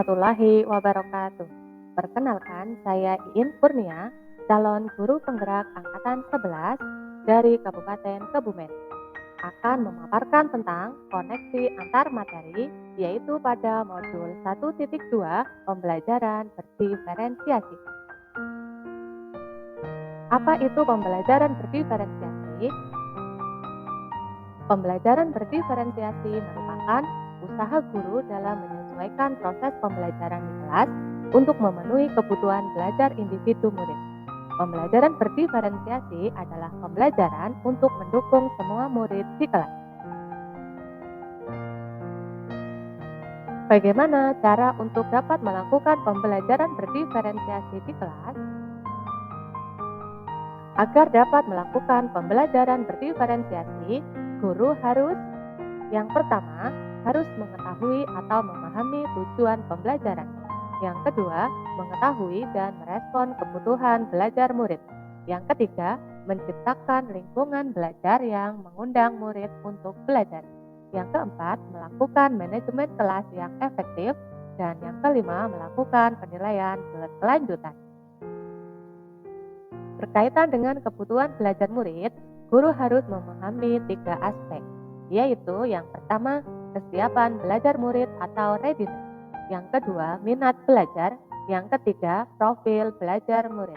warahmatullahi wabarakatuh. Perkenalkan, saya Iin Kurnia, calon guru penggerak angkatan 11 dari Kabupaten Kebumen. Akan memaparkan tentang koneksi antar materi, yaitu pada modul 1.2 pembelajaran berdiferensiasi. Apa itu pembelajaran berdiferensiasi? Pembelajaran berdiferensiasi merupakan usaha guru dalam menyesuaikan proses pembelajaran di kelas untuk memenuhi kebutuhan belajar individu murid. Pembelajaran berdiferensiasi adalah pembelajaran untuk mendukung semua murid di kelas. Bagaimana cara untuk dapat melakukan pembelajaran berdiferensiasi di kelas? Agar dapat melakukan pembelajaran berdiferensiasi, guru harus yang pertama, harus mengetahui atau memahami tujuan pembelajaran. Yang kedua, mengetahui dan merespon kebutuhan belajar murid. Yang ketiga, menciptakan lingkungan belajar yang mengundang murid untuk belajar. Yang keempat, melakukan manajemen kelas yang efektif. Dan yang kelima, melakukan penilaian berkelanjutan. Berkaitan dengan kebutuhan belajar murid, guru harus memahami 3 aspek, yaitu yang pertama, kesiapan belajar murid atau readiness. Yang kedua, minat belajar. Yang ketiga, profil belajar murid.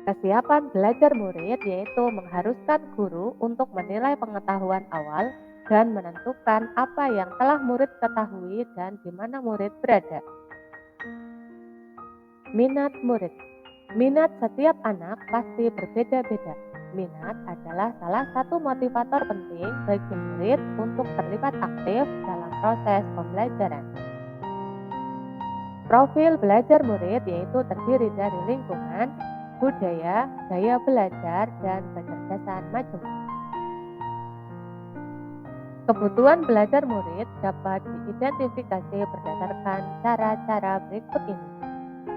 Kesiapan belajar murid yaitu mengharuskan guru untuk menilai pengetahuan awal dan menentukan apa yang telah murid ketahui dan di mana murid berada. Minat murid. Minat setiap anak pasti berbeda-beda. Minat adalah salah satu motivator penting bagi murid untuk terlibat aktif dalam proses pembelajaran. Profil belajar murid yaitu terdiri dari lingkungan, budaya, gaya belajar, dan kecerdasan majemuk. Kebutuhan belajar murid dapat diidentifikasi berdasarkan cara-cara berikut ini.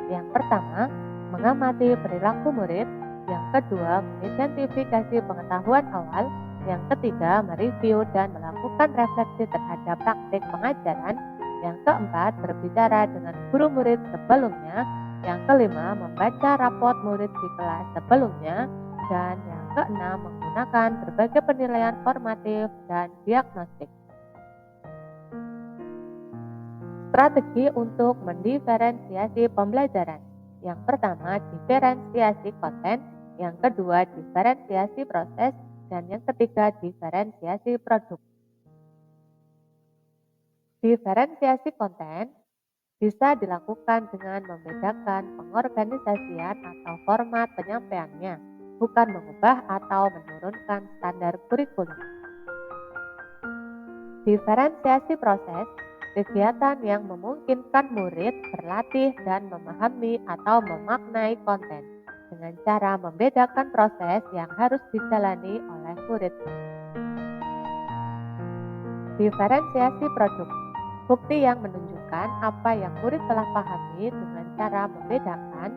Yang pertama, mengamati perilaku murid. Yang kedua, mengidentifikasi pengetahuan awal. Yang ketiga, mereview dan melakukan refleksi terhadap praktik pengajaran. Yang keempat, berbicara dengan guru murid sebelumnya. Yang kelima, membaca rapot murid di kelas sebelumnya. Dan yang keenam, menggunakan berbagai penilaian formatif dan diagnostik. Strategi untuk mendiferensiasi pembelajaran. Yang pertama, diferensiasi konten. Yang kedua, diferensiasi proses. Dan yang ketiga, diferensiasi produk. Diferensiasi konten bisa dilakukan dengan membedakan pengorganisasian atau format penyampaiannya, bukan mengubah atau menurunkan standar kurikulum. Diferensiasi proses, kegiatan yang memungkinkan murid berlatih dan memahami atau memaknai konten dengan cara membedakan proses yang harus dijalani oleh murid. Diferensiasi produk, bukti yang menunjukkan apa yang murid telah pahami dengan cara membedakan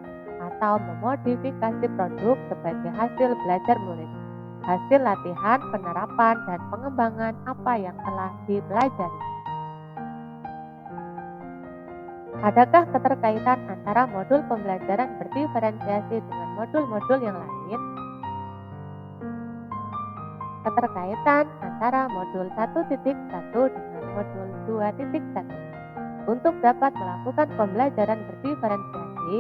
atau memodifikasi produk sebagai hasil belajar murid, hasil latihan, penerapan, dan pengembangan apa yang telah dipelajari. Adakah keterkaitan antara modul pembelajaran berdiferensiasi dengan modul-modul yang lain? Keterkaitan antara modul 1.1 dengan modul 2.1. Untuk dapat melakukan pembelajaran berdiferensiasi,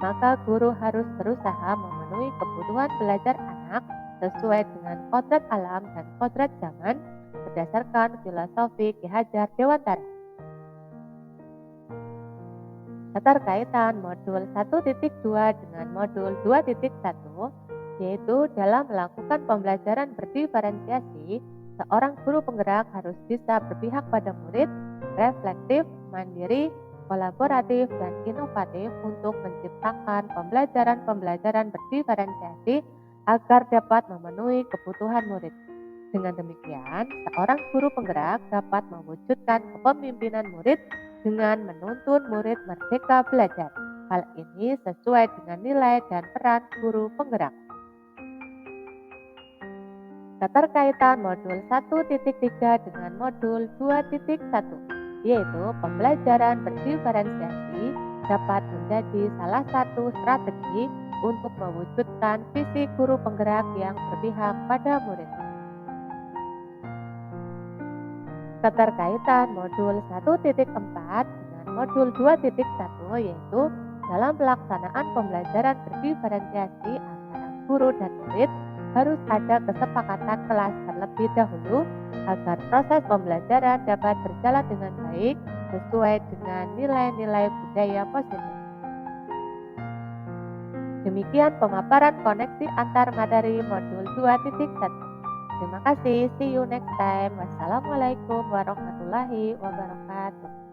maka guru harus berusaha memenuhi kebutuhan belajar anak sesuai dengan kodrat alam dan kodrat zaman berdasarkan filosofi Ki Hajar Dewantara. Keterkaitan modul 1.2 dengan modul 2.1, yaitu dalam melakukan pembelajaran berdiferensiasi, seorang guru penggerak harus bisa berpihak pada murid, reflektif, mandiri, kolaboratif, dan inovatif untuk menciptakan pembelajaran-pembelajaran berdiferensiasi agar dapat memenuhi kebutuhan murid. Dengan demikian, seorang guru penggerak dapat mewujudkan kepemimpinan murid dengan menuntun murid merdeka belajar. Hal ini sesuai dengan nilai dan peran guru penggerak. Keterkaitan modul 1.3 dengan modul 2.1. yaitu pembelajaran berdiferensiasi dapat menjadi salah satu strategi untuk mewujudkan visi guru penggerak yang berpihak pada murid. Keterkaitan modul 1.4 dengan modul 2.1 yaitu dalam pelaksanaan pembelajaran berdiferensiasi antara guru dan murid harus ada kesepakatan kelas terlebih dahulu agar proses pembelajaran dapat berjalan dengan baik sesuai dengan nilai-nilai budaya positif. Demikian pemaparan koneksi antar materi modul 2.1. Terima kasih, see you next time. Wassalamualaikum warahmatullahi wabarakatuh.